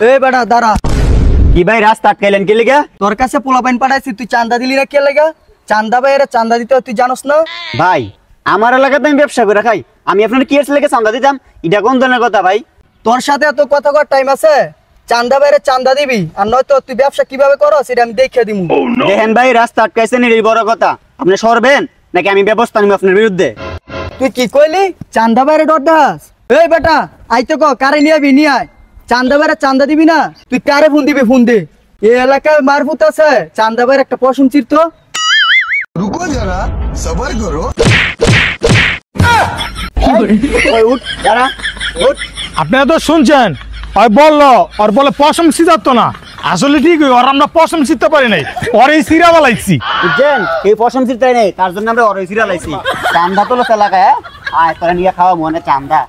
এই বেটা দাঁড়া। কি ভাই রাস্তা আটকাইলেন কি লেগে? তোর কাছে পোলাপাইন পাঠাইছি, তুই চান্দা দিলি না কে লেগা? চান্দা ভাইয়েরা চান্দা দিতে তুই জানোস না? ভাই আমার এলাকাতে আমি ব্যবসা করে খাই, আমি আপনার কি এর লেগে চান্দা দিতাম? এটা কোন ধরনের কথা ভাই? তোর সাথে এত কথা কর টাইম আছে? চান্দা ভাইয়েরা চান্দা দিবি, আর নয়তো তুই ব্যবসা কিভাবে করো সেটা আমি দেখিয়ে দিমু। দেখেন ভাই রাস্তা আটকাইছেন এটাই বড় কথা, আপনি সরবেন নাকি আমি ব্যবস্থা নিব আপনার বিরুদ্ধে? তুই কি কইলি? চান্দা ভাইয়ের ডর দাস? এই বেটা আইতে ক কারে নিয়ে আবি, নিয়ে আয়। চান্দা ভাইয়েরা চান্দা দিবি না, তুই কারে ফোন দিবি? ফোন দে। এই এলাকায় মারফুত আছে, চান্দা ভাইয়ের একটা পশম চিরতো। रुको जरा सबर करो। আপনারা তো শুনছেন, ওই বললো ওর বলে পশম সিজাতো না, আসলে ঠিক ওর আমরা পশম সিজতে পারি নাই, ওরে সিরা বালাইছি। বুঝছেন এই পশম চিরতাই নেই, তার জন্য আমরা অরই সিরা লাইছি। চান্দা তো লোক এলাকায়, আয় তোরা নিয়ে খাওয়া মনে চান্দা।